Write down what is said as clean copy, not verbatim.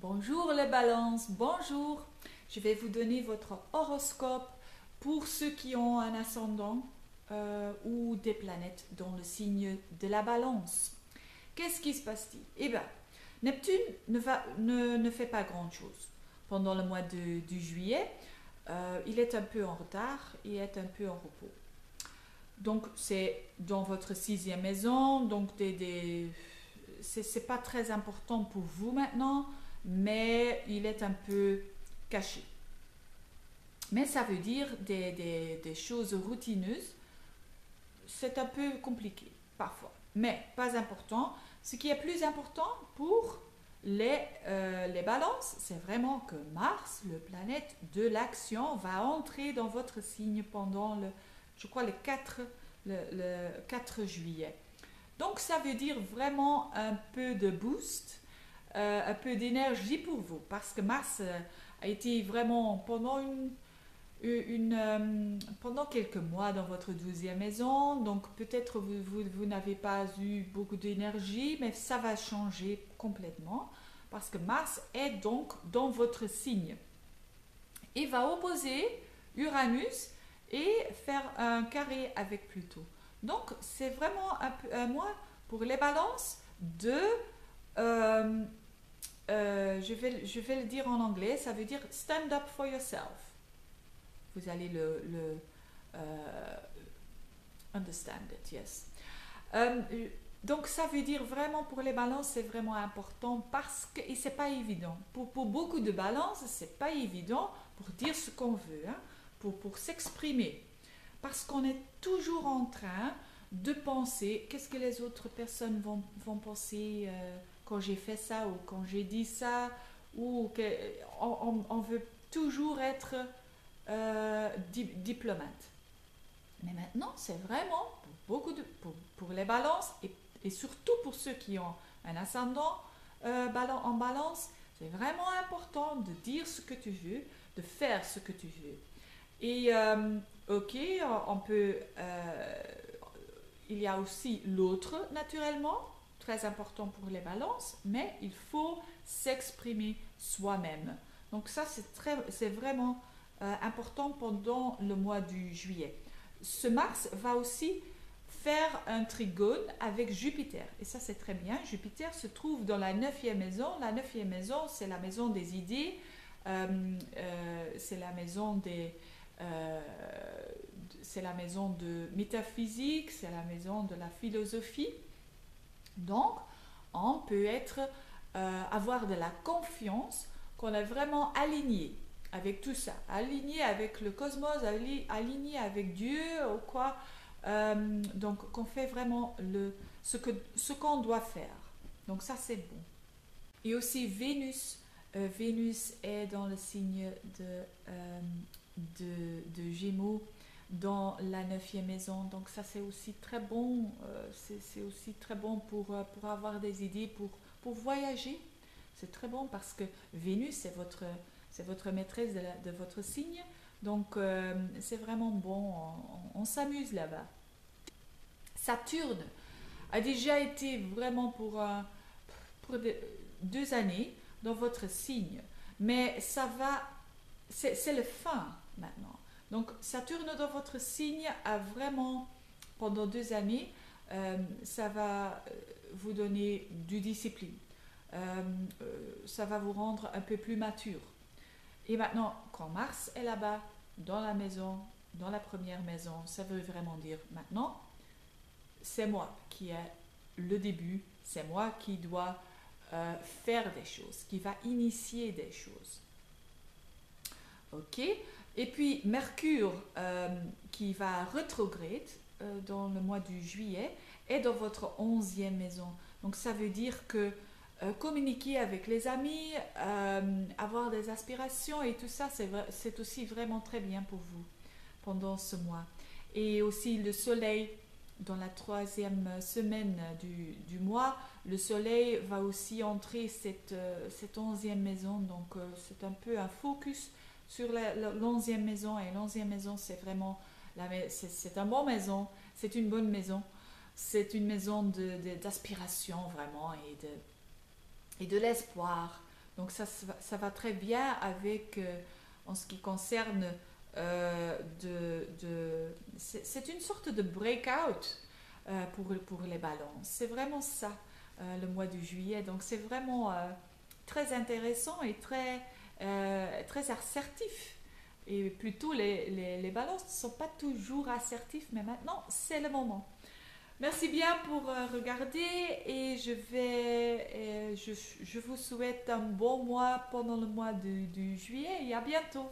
Bonjour les balances, bonjour. Je vais vous donner votre horoscope pour ceux qui ont un ascendant ou des planètes dans le signe de la balance. Qu'est-ce qui se passe-t-il? Eh bien, Neptune ne fait pas grand-chose. Pendant le mois du juillet, il est un peu en retard, il est un peu en repos. Donc c'est dans votre sixième maison, donc c'est pas très important pour vous maintenant, mais il est un peu caché. Mais ça veut dire des choses routineuses, c'est un peu compliqué parfois, mais pas important. Ce qui est plus important pour les balances, c'est vraiment que Mars, le planète de l'action, va entrer dans votre signe pendant je crois, le 4 juillet. Donc ça veut dire vraiment un peu de boost, un peu d'énergie pour vous, parce que Mars a été vraiment pendant quelques mois dans votre 12e maison, donc peut-être vous n'avez pas eu beaucoup d'énergie, mais ça va changer complètement, parce que Mars est donc dans votre signe. Il va opposer Uranus et faire un carré avec Pluton. Donc c'est vraiment un mois pour les balances de... euh, je vais le dire en anglais, ça veut dire stand up for yourself. Vous allez understand it, yes. Euh, donc ça veut dire vraiment pour les balances, c'est vraiment important parce que et c'est pas évident. Pour beaucoup de balances, c'est pas évident pour dire ce qu'on veut, hein, pour s'exprimer. Parce qu'on est toujours en train de penser qu'est-ce que les autres personnes vont penser quand j'ai fait ça ou quand j'ai dit ça, ou on veut toujours être diplomate. Mais maintenant, c'est vraiment pour les balances et surtout pour ceux qui ont un ascendant en balance, c'est vraiment important de dire ce que tu veux, de faire ce que tu veux. Et ok, on peut. Il y a aussi l'autre naturellement, très important pour les balances, mais il faut s'exprimer soi-même. Donc ça, c'est vraiment important pendant le mois du juillet. Ce Mars va aussi faire un trigone avec Jupiter. Et ça, c'est très bien. Jupiter se trouve dans la 9e maison. La 9e maison, c'est la maison des idées, c'est la maison c'est la maison de métaphysique, c'est la maison de la philosophie. Donc, on peut avoir de la confiance qu'on est vraiment aligné avec tout ça, aligné avec le cosmos, aligné avec Dieu ou quoi. Donc, qu'on fait vraiment ce qu'on doit faire. Donc, ça, c'est bon. Et aussi Vénus. Vénus est dans le signe de Gémeaux, dans la 9e maison. Donc ça c'est aussi très bon. C'est aussi très bon pour avoir des idées, pour voyager. C'est très bon parce que Vénus c'est votre maîtresse de votre signe. Donc c'est vraiment bon. On s'amuse là-bas. Saturne a déjà été vraiment pour 2 années dans votre signe. Mais ça va, c'est le fin maintenant. Donc Saturne dans votre signe a vraiment, pendant 2 années, ça va vous donner du discipline. Ça va vous rendre un peu plus mature. Et maintenant, quand Mars est là-bas, dans la maison, dans la première maison, ça veut vraiment dire maintenant, c'est moi qui ai le début, c'est moi qui dois faire des choses, qui va initier des choses. Ok. Et puis Mercure qui va rétrograde dans le mois du juillet est dans votre 11e maison. Donc ça veut dire que communiquer avec les amis, avoir des aspirations et tout ça, c'est aussi vraiment très bien pour vous pendant ce mois. Et aussi le soleil dans la 3e semaine du mois, le soleil va aussi entrer cette 11e maison. Donc c'est un peu un focus sur l'11e maison. Et l'11e maison, c'est vraiment c'est une bonne maison, c'est une bonne maison. C'est une maison d'aspiration vraiment et de l'espoir Donc ça va très bien avec, en ce qui concerne c'est une sorte de breakout pour les ballons. C'est vraiment ça, le mois de juillet. Donc c'est vraiment très intéressant et très assertif. Et plutôt, les balances ne sont pas toujours assertifs, mais maintenant, c'est le moment. Merci bien pour regarder et je vous souhaite un bon mois pendant le mois de juillet et à bientôt.